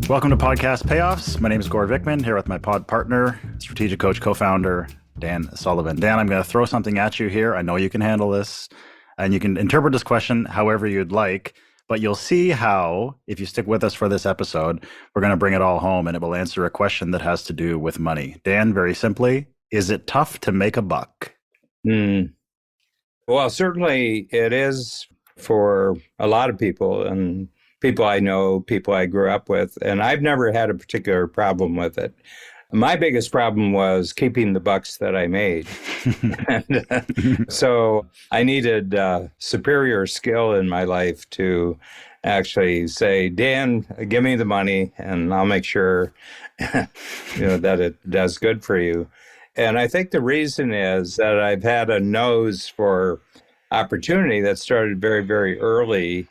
Welcome to Podcast Payoffs. My name is Gord Vickman, here with my pod partner, strategic coach, co-founder, Dan Sullivan. Dan, I'm going to throw something at you here. I know you can handle this, and you can interpret this question however you'd like, but you'll see how, if you stick with us for this episode, we're going to bring it all home, and it will answer a question that has to do with money. Dan, very simply, is it tough to make a buck? Well, certainly it is for a lot of people, and people I know, people I grew up with, and I've never had a particular problem with it. My biggest problem was keeping the bucks that I made. So I needed superior skill in my life to actually say, Dan, give me the money and I'll make sure that it does good for you. And I think the reason is that I've had a nose for opportunity that started very, very early.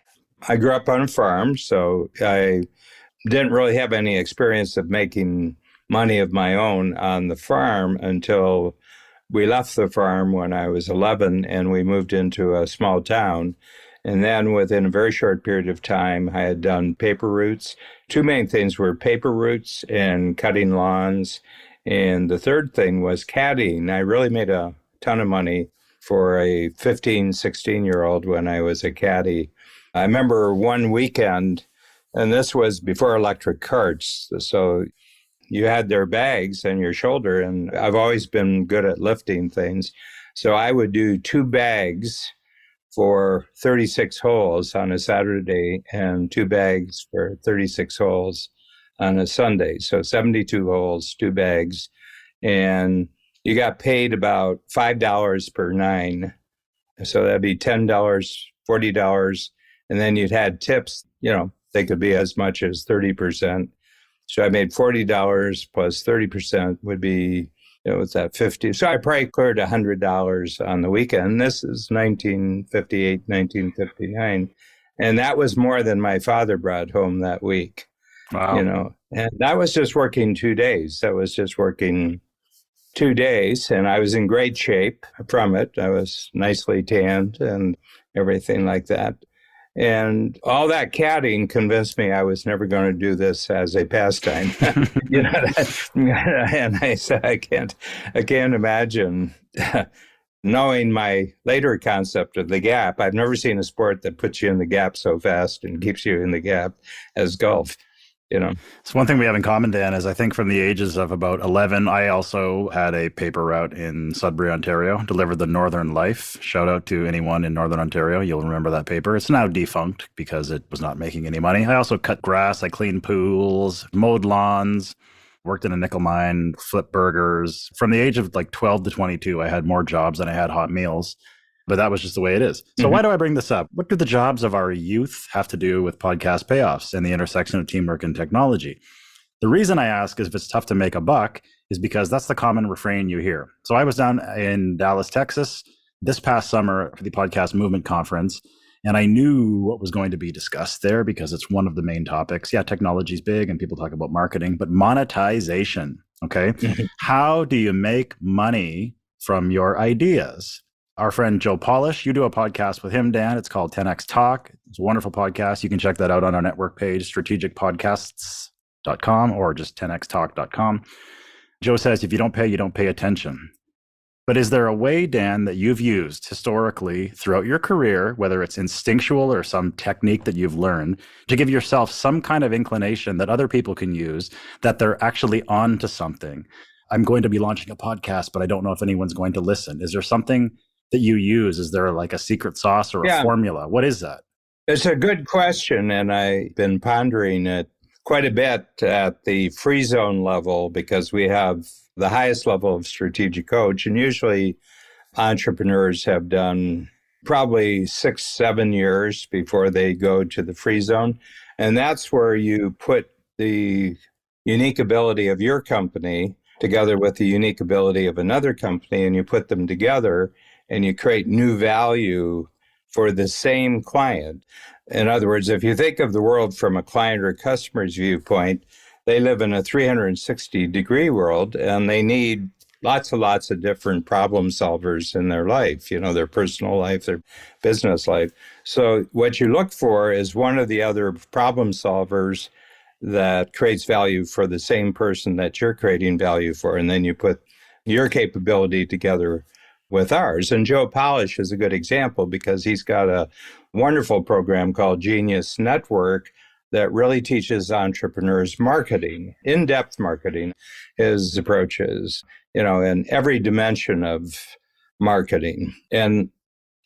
I grew up on a farm, so I didn't really have any experience of making money of my own on the farm until we left the farm when I was 11 and we moved into a small town. And then within a very short period of time, I had done paper routes. Two main things were paper routes and cutting lawns. And the third thing was caddying. I really made a ton of money for a 15, 16-year-old when I was a caddy. I remember one weekend, and this was before electric carts, so you had their bags on your shoulder, and I've always been good at lifting things. So I would do 2 bags for 36 holes on a Saturday and 2 bags for 36 holes on a Sunday. So 72 holes, 2 bags, and you got paid about $5 per 9. So that'd be $10, $40. And then you'd had tips, they could be as much as 30%. So I made $40 plus 30% would be, what's that, 50. So I probably cleared $100 on the weekend. This is 1958, 1959. And that was more than my father brought home that week. Wow. And that was just working 2 days. That was just working 2 days. And I was in great shape from it. I was nicely tanned and everything like that. And all that caddying convinced me I was never going to do this as a pastime. And I said, I can't imagine knowing my later concept of the gap. I've never seen a sport that puts you in the gap so fast and keeps you in the gap as golf. So one thing we have in common, Dan, is I think from the ages of about 11, I also had a paper route in Sudbury, Ontario, delivered the Northern Life. Shout out to anyone in Northern Ontario. You'll remember that paper. It's now defunct because it was not making any money. I also cut grass. I cleaned pools, mowed lawns, worked in a nickel mine, flipped burgers. From the age of like 12 to 22, I had more jobs than I had hot meals. But that was just the way it is. So why do I bring this up? What do the jobs of our youth have to do with podcast payoffs and the intersection of teamwork and technology? The reason I ask is if it's tough to make a buck is because that's the common refrain you hear. So I was down in Dallas, Texas this past summer for the Podcast Movement Conference, and I knew what was going to be discussed there because it's one of the main topics. Yeah, technology is big and people talk about marketing, but monetization, okay? How do you make money from your ideas? Our friend Joe Polish, you do a podcast with him, Dan. It's called 10X Talk. It's a wonderful podcast. You can check that out on our network page, strategicpodcasts.com or just 10xtalk.com. Joe says, if you don't pay attention. But is there a way, Dan, that you've used historically throughout your career, whether it's instinctual or some technique that you've learned, to give yourself some kind of inclination that other people can use, that they're actually on to something? I'm going to be launching a podcast, but I don't know if anyone's going to listen. Is there something that you use? Is there like a secret sauce or a formula? What is that? It's a good question, and I've been pondering it quite a bit at the free zone level because we have the highest level of strategic coach, and usually entrepreneurs have done probably 6-7 years before they go to the free zone. And that's where you put the unique ability of your company together with the unique ability of another company, and you put them together and you create new value for the same client. In other words, if you think of the world from a client or customer's viewpoint, they live in a 360-degree world, and they need lots and lots of different problem solvers in their life, their personal life, their business life. So what you look for is one of the other problem solvers that creates value for the same person that you're creating value for. And then you put your capability together with ours. And Joe Polish is a good example because he's got a wonderful program called Genius Network that really teaches entrepreneurs marketing, in-depth marketing, his approaches, in every dimension of marketing. And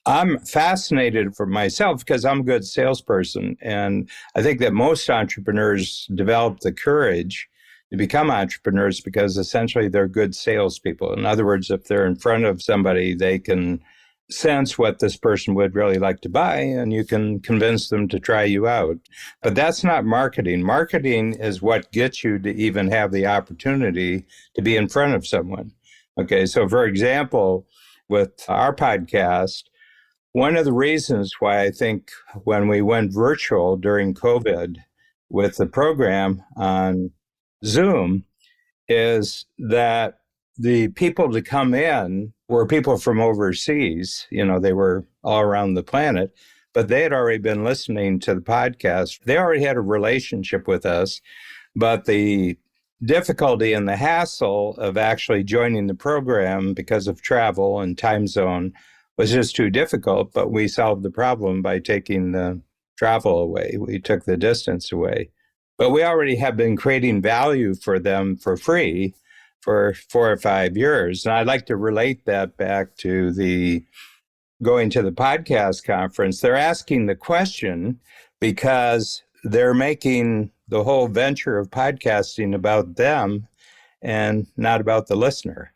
I'm fascinated for myself because I'm a good salesperson. And I think that most entrepreneurs develop the courage to become entrepreneurs because essentially they're good salespeople. In other words, if they're in front of somebody, they can sense what this person would really like to buy, and you can convince them to try you out. But that's not marketing. Marketing is what gets you to even have the opportunity to be in front of someone. Okay, so for example, with our podcast, one of the reasons why I think when we went virtual during COVID with the program on Zoom is that the people to come in were people from overseas. They were all around the planet, but they had already been listening to the podcast. They already had a relationship with us, but the difficulty and the hassle of actually joining the program because of travel and time zone was just too difficult. But we solved the problem by taking the travel away. We took the distance away. But we already have been creating value for them for free for 4 or 5 years. And I'd like to relate that back to the going to the podcast conference. They're asking the question because they're making the whole venture of podcasting about them and not about the listener.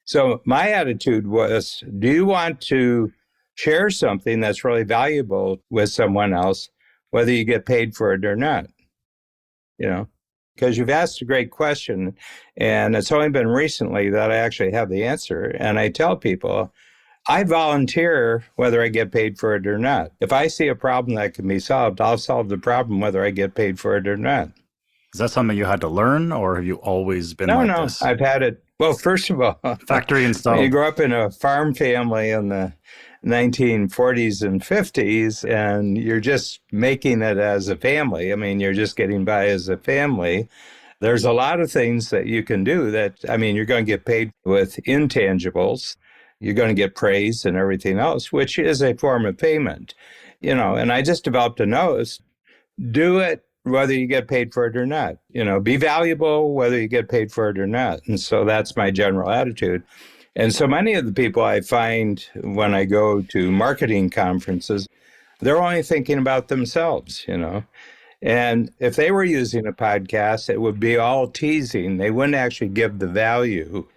So my attitude was, do you want to share something that's really valuable with someone else, whether you get paid for it or not? Because you've asked a great question, and it's only been recently that I actually have the answer. And I tell people, I volunteer whether I get paid for it or not. If I see a problem that can be solved, I'll solve the problem whether I get paid for it or not. Is that something you had to learn, or have you always been like this? I've had it. Well, first of all, factory installed. You grow up in a farm family in the 1940s and 50s, and you're just making it as a family. I mean, you're just getting by as a family. There's a lot of things that you can do that, you're going to get paid with intangibles. You're going to get praise and everything else, which is a form of payment, and I just developed a nose. Do it whether you get paid for it or not. Be valuable whether you get paid for it or not. And so that's my general attitude. And so many of the people I find when I go to marketing conferences, they're only thinking about themselves, And if they were using a podcast, it would be all teasing. They wouldn't actually give the value.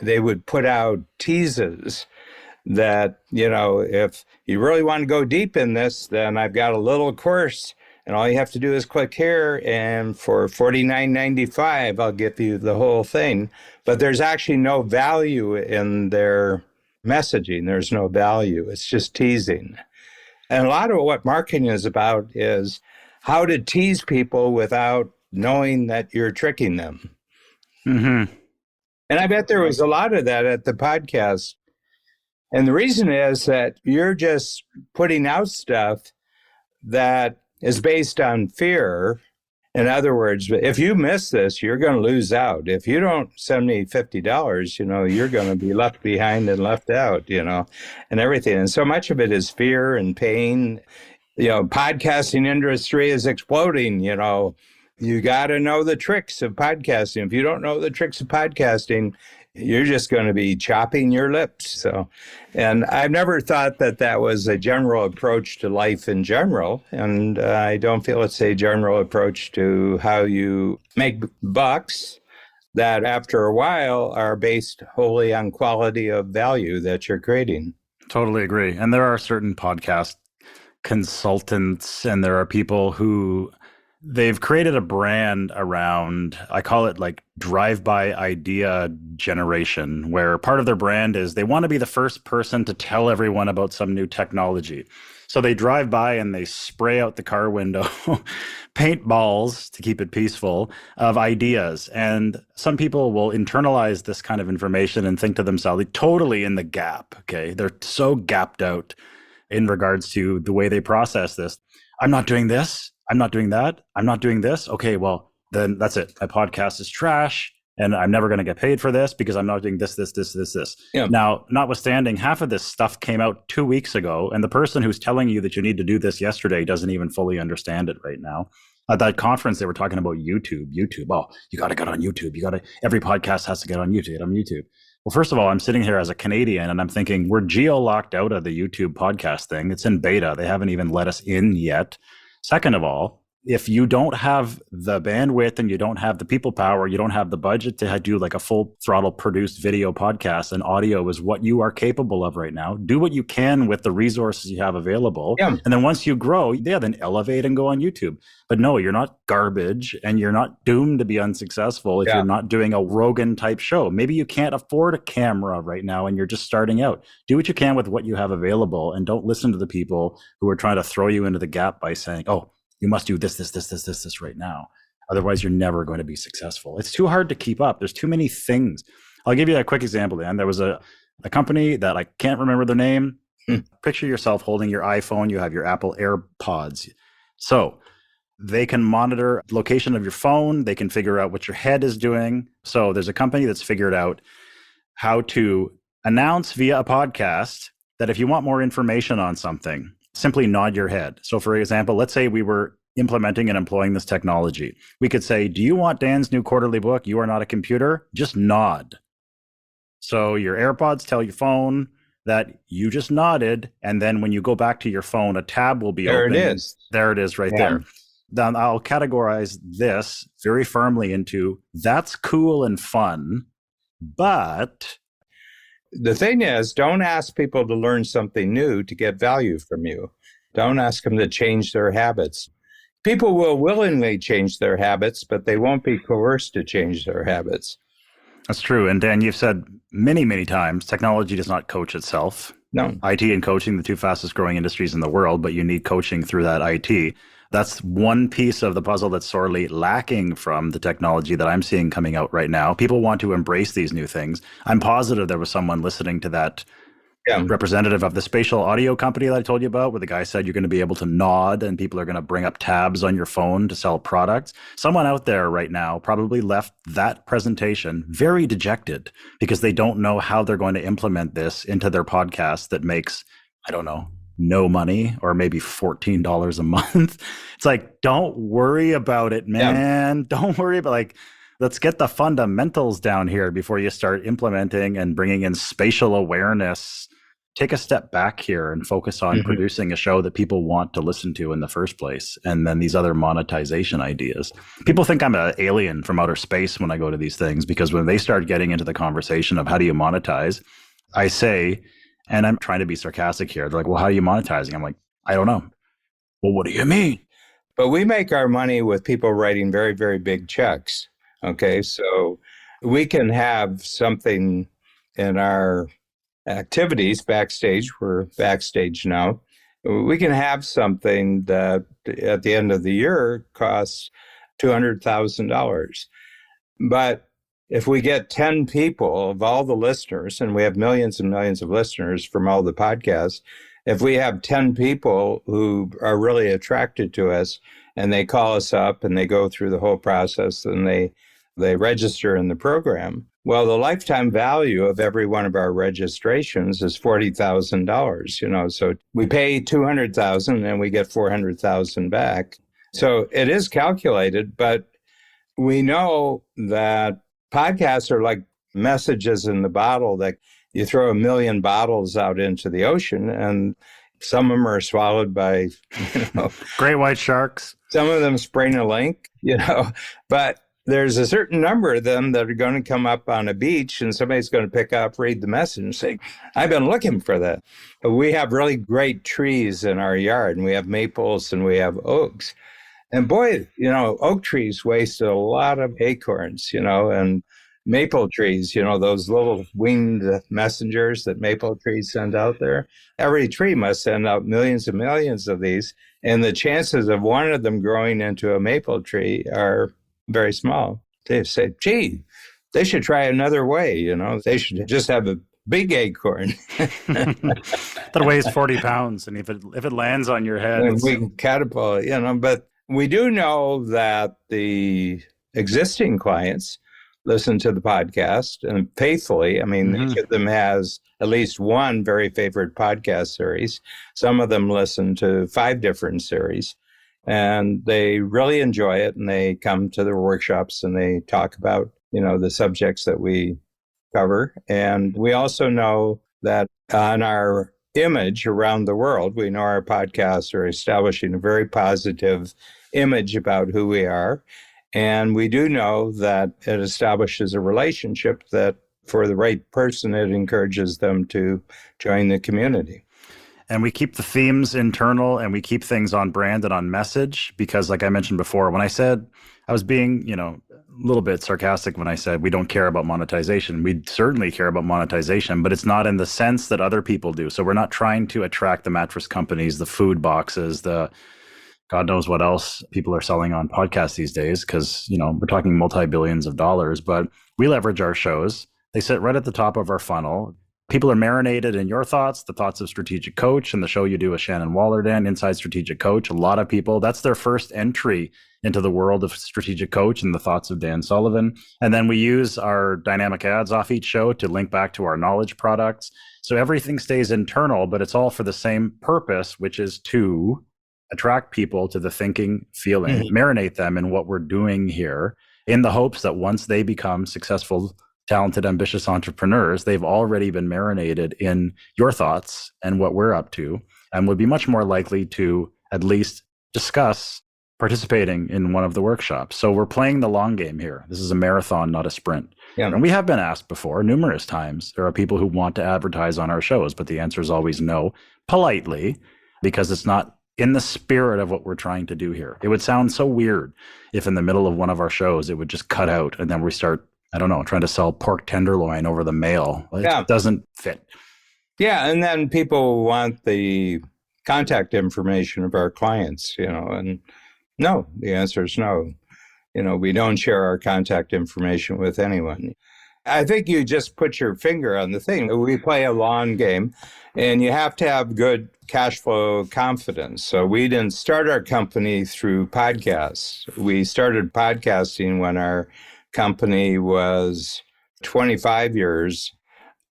They would put out teases that, if you really want to go deep in this, then I've got a little course. And all you have to do is click here, and for $49.95, I'll give you the whole thing. But there's actually no value in their messaging. There's no value. It's just teasing. And a lot of what marketing is about is how to tease people without knowing that you're tricking them. Mm-hmm. And I bet there was a lot of that at the podcast. And the reason is that you're just putting out stuff that is based on fear. In other words, if you miss this, you're going to lose out. If you don't send me $50, you're going to be left behind and left out, and everything. And so much of it is fear and pain. Podcasting industry is exploding, You got to know the tricks of podcasting. If you don't know the tricks of podcasting, you're just going to be chopping your lips. So, and I've never thought that that was a general approach to life in general. And I don't feel it's a general approach to how you make bucks that after a while are based wholly on quality of value that you're creating. Totally agree. And there are certain podcast consultants, and there are people who they've created a brand around, I call it like drive-by idea generation, where part of their brand is they want to be the first person to tell everyone about some new technology. So they drive by and they spray out the car window paintballs, to keep it peaceful, of ideas. And some people will internalize this kind of information and think to themselves, they're totally in the gap. Okay. They're so gapped out in regards to the way they process this. I'm not doing this. I'm not doing that. I'm not doing this. Okay, well, then that's it. My podcast is trash and I'm never going to get paid for this because I'm not doing this. Yeah. Now, notwithstanding, half of this stuff came out 2 weeks ago, and the person who's telling you that you need to do this yesterday doesn't even fully understand it right now. At that conference, they were talking about YouTube. Oh, you got to get on YouTube. Every podcast has to get on YouTube. Well, first of all, I'm sitting here as a Canadian and I'm thinking we're geo-locked out of the YouTube podcast thing. It's in beta. They haven't even let us in yet. Second of all, if you don't have the bandwidth and you don't have the people power, you don't have the budget to do like a full throttle produced video podcast, and audio is what you are capable of right now. Do what you can with the resources you have available. Yeah. And then once you grow, then elevate and go on YouTube. But no, you're not garbage and you're not doomed to be unsuccessful if you're not doing a Rogan type show. Maybe you can't afford a camera right now and you're just starting out. Do what you can with what you have available, and don't listen to the people who are trying to throw you into the gap by saying, oh, you must do this right now. Otherwise, you're never going to be successful. It's too hard to keep up. There's too many things. I'll give you a quick example, Dan. There was a company that I can't remember their name. Picture yourself holding your iPhone. You have your Apple AirPods. So they can monitor the location of your phone. They can figure out what your head is doing. So there's a company that's figured out how to announce via a podcast that if you want more information on something, simply nod your head. So for example, let's say we were implementing and employing this technology. We could say, do you want Dan's new quarterly book, You Are Not a Computer? Just nod. So your AirPods tell your phone that you just nodded. And then when you go back to your phone, a tab will be open. There it is. There it is right there. Then I'll categorize this very firmly into that's cool and fun, but the thing is, don't ask people to learn something new to get value from you. Don't ask them to change their habits. People will willingly change their habits, but they won't be coerced to change their habits. That's true. And Dan, you've said many, many times, technology does not coach itself. No. IT and coaching, the two fastest growing industries in the world, but you need coaching through that IT. That's one piece of the puzzle that's sorely lacking from the technology that I'm seeing coming out right now. People want to embrace these new things. I'm positive there was someone listening to that representative of the spatial audio company that I told you about, where the guy said you're going to be able to nod and people are going to bring up tabs on your phone to sell products. Someone out there right now probably left that presentation very dejected because they don't know how they're going to implement this into their podcast that makes, I don't know, no money or maybe $14 a month. It's like, don't worry about it, man. Don't worry about let's get the fundamentals down here before you start implementing and bringing in spatial awareness. Take a step back here and focus on producing a show that people want to listen to in the first place. And then these other monetization ideas. People think I'm an alien from outer space when I go to these things, because when they start getting into the conversation of how do you monetize, I say, and I'm trying to be sarcastic here. They're like, well, how are you monetizing? I'm like, I don't know. Well, what do you mean? But we make our money with people writing very, very big checks. Okay, so we can have something in our activities backstage. We're backstage now. We can have something that at the end of the year costs $200,000. But if we get 10 people of all the listeners, and we have millions and millions of listeners from all the podcasts, if we have 10 people who are really attracted to us and they call us up and they go through the whole process and they register in the program, well, the lifetime value of every one of our registrations is $40,000, so we pay $200,000 and we get $400,000 back. So it is calculated, but we know that podcasts are like messages in the bottle that you throw 1 million bottles out into the ocean and some of them are swallowed by, great white sharks. Some of them sprain a link, but there's a certain number of them that are going to come up on a beach and somebody's going to pick up, read the message and say, I've been looking for that. We have really great trees in our yard and we have maples and we have oaks. And boy, oak trees waste a lot of acorns, and maple trees, those little winged messengers that maple trees send out there. Every tree must send out millions and millions of these. And the chances of one of them growing into a maple tree are very small. They say, gee, they should try another way, they should just have a big acorn. That weighs 40 pounds. And if it lands on your head, we can catapult, but we do know that the existing clients listen to the podcast and faithfully. I mean, Mm-hmm. each of them has at least one very favorite podcast series. Some of them listen to 5 different series, and they really enjoy it. And they come to the workshops and they talk about, the subjects that we cover. And we also know that on our image around the world, we know our podcasts are establishing a very positive image about who we are. And we do know that it establishes a relationship that for the right person, it encourages them to join the community. And we keep the themes internal and we keep things on brand and on message because, like I mentioned before, when I said I was being, a little bit sarcastic when I said we don't care about monetization. We certainly care about monetization, but it's not in the sense that other people do. So we're not trying to attract the mattress companies, the food boxes, the God knows what else people are selling on podcasts these days because, we're talking multi-billions of dollars, but we leverage our shows. They sit right at the top of our funnel. People are marinated in your thoughts, the thoughts of Strategic Coach, and the show you do with Shannon Waller, Dan, Inside Strategic Coach. A lot of people, that's their first entry into the world of Strategic Coach and the thoughts of Dan Sullivan. And then we use our dynamic ads off each show to link back to our knowledge products. So everything stays internal, but it's all for the same purpose, which is to attract people to the thinking, feeling, marinate them in what we're doing here in the hopes that once they become successful, talented, ambitious entrepreneurs, they've already been marinated in your thoughts and what we're up to, and would be much more likely to at least discuss participating in one of the workshops. So we're playing the long game here. This is a marathon, not a sprint. Yeah. And we have been asked before numerous times. There are people who want to advertise on our shows, but the answer is always no, politely, because it's not in the spirit of what we're trying to do here. It would sound so weird if in the middle of one of our shows, it would just cut out and then we start, I don't know, trying to sell pork tenderloin over the mail. It doesn't fit. Yeah. And then people want the contact information of our clients, and no, the answer is no. We don't share our contact information with anyone. I think you just put your finger on the thing. We play a long game and you have to have good cash flow confidence. So we didn't start our company through podcasts. We started podcasting when our company was 25 years,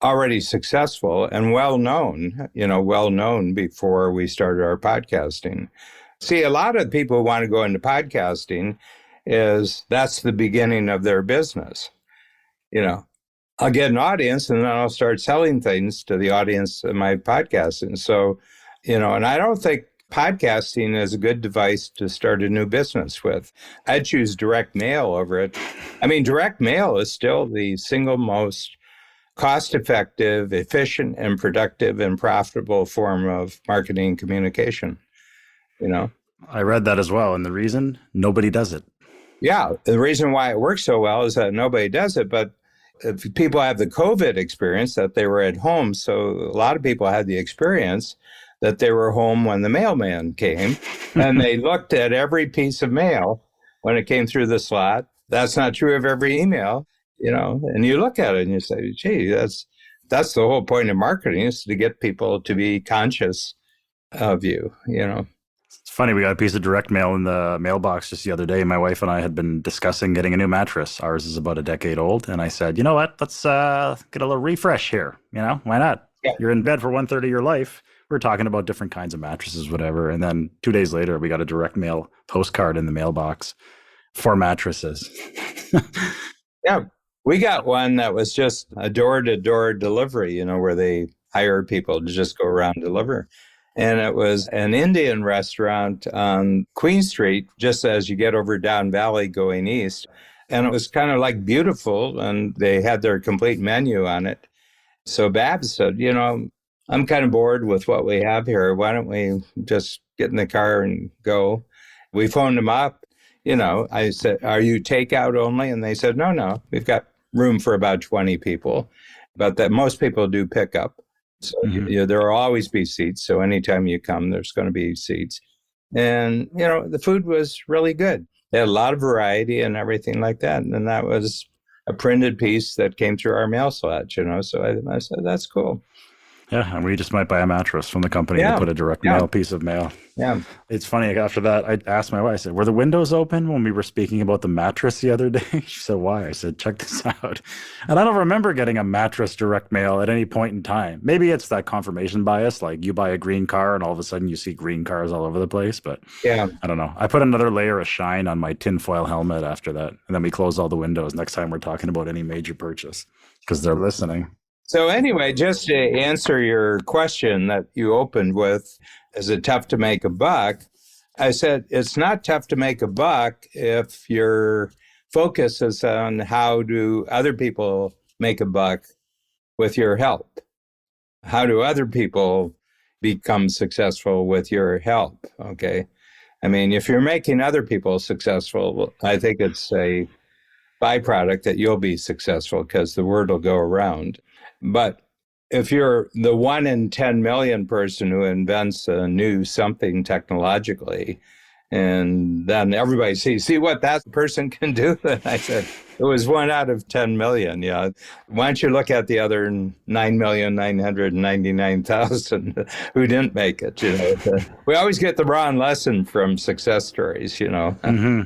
already successful and well known before we started our podcasting. See, a lot of people who want to go into podcasting that's the beginning of their business. I'll get an audience and then I'll start selling things to the audience of my podcast. And so, and I don't think podcasting is a good device to start a new business with. I'd choose direct mail over it. I mean, direct mail is still the single most cost-effective, efficient, and productive and profitable form of marketing communication. I read that as well. And the reason, nobody does it. Yeah. The reason why it works so well is that nobody does it. But if people have the COVID experience that they were at home. So a lot of people had the experience that they were home when the mailman came and they looked at every piece of mail when it came through the slot. That's not true of every email, and you look at it and you say, gee, that's the whole point of marketing is to get people to be conscious of you. It's funny, we got a piece of direct mail in the mailbox just the other day. My wife and I had been discussing getting a new mattress. Ours is about a decade old. And I said, you know what, let's get a little refresh here. Why not? Yeah. You're in bed for 1/3 of your life. We're talking about different kinds of mattresses, whatever. And then 2 days later, we got a direct mail postcard in the mailbox for mattresses. Yeah. We got one that was just a door-to-door delivery, where they hired people to just go around and deliver. And it was an Indian restaurant on Queen Street, just as you get over Down Valley going east. And it was kind of like beautiful, and they had their complete menu on it. So Babs said, I'm kind of bored with what we have here. Why don't we just get in the car and go? We phoned them up. I said, are you takeout only? And they said, no, we've got room for about 20 people, but that most people do pick up. So there will always be seats. So anytime you come, there's going to be seats. And, the food was really good. They had a lot of variety and everything like that. And that was a printed piece that came through our mail slot, So I said, that's cool. Yeah, and we just might buy a mattress from the company Yeah. to put a direct mail piece of mail. Yeah. It's funny. After that, I asked my wife, I said, were the windows open when we were speaking about the mattress the other day? She said, why? I said, check this out. And I don't remember getting a mattress direct mail at any point in time. Maybe it's that confirmation bias, like you buy a green car and all of a sudden you see green cars all over the place. But Yeah. I don't know. I put another layer of shine on my tinfoil helmet after that. And then we closed all the windows next time we're talking about any major purchase because they're listening. So anyway, just to answer your question that you opened with, is it tough to make a buck? I said, it's not tough to make a buck if your focus is on how do other people make a buck with your help. How do other people become successful with your help? Okay. I mean, if you're making other people successful, I think it's a byproduct that you'll be successful because the word will go around. But if you're the 1 in 10 million person who invents a new something technologically, and then everybody see what that person can do. And I said, it was 1 out of 10 million. Yeah. Why don't you look at the other 9,999,000 who didn't make it? We always get the wrong lesson from success stories, Mm-hmm.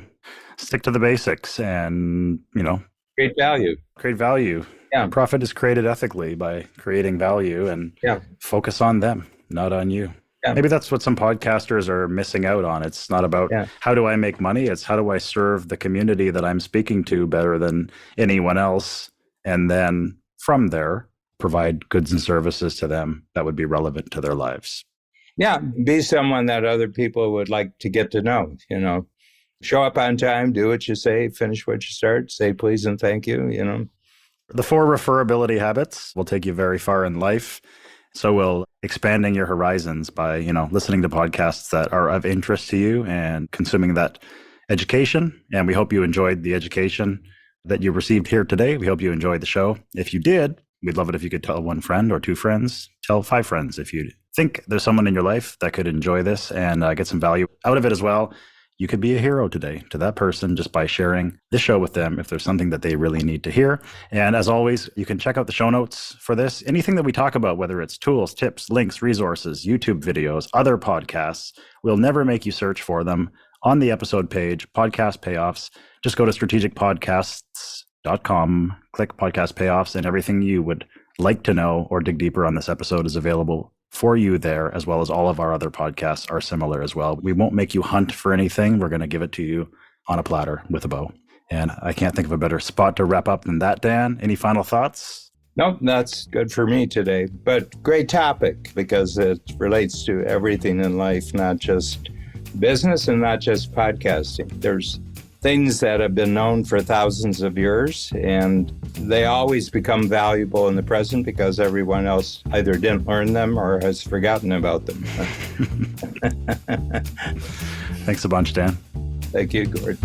Stick to the basics and, Great value. create value. Yeah. Profit is created ethically by creating value and focus on them, not on you. Yeah. Maybe that's what some podcasters are missing out on. It's not about how do I make money? It's how do I serve the community that I'm speaking to better than anyone else? And then from there, provide goods and services to them that would be relevant to their lives. Yeah. Be someone that other people would like to get to know, Show up on time, do what you say, finish what you start, say please and thank you, The 4 referability habits will take you very far in life. So will expanding your horizons by, listening to podcasts that are of interest to you and consuming that education. And we hope you enjoyed the education that you received here today. We hope you enjoyed the show. If you did, we'd love it if you could tell 1 friend or 2 friends, tell 5 friends. If you think there's someone in your life that could enjoy this and get some value out of it as well, you could be a hero today to that person just by sharing this show with them if there's something that they really need to hear. And as always, you can check out the show notes for this. Anything that we talk about, whether it's tools, tips, links, resources, YouTube videos, other podcasts, we'll never make you search for them. On the episode page, podcast payoffs, just go to strategicpodcasts.com, click podcast payoffs, and everything you would like to know or dig deeper on this episode is available for you there, as well as all of our other podcasts are similar as well. We won't make you hunt for anything. We're going to give it to you on a platter with a bow. And I can't think of a better spot to wrap up than that, Dan. Any final thoughts? Nope, that's good for me today. But great topic because it relates to everything in life, not just business and not just podcasting. There's things that have been known for thousands of years, and they always become valuable in the present because everyone else either didn't learn them or has forgotten about them. Thanks a bunch, Dan. Thank you, Gord.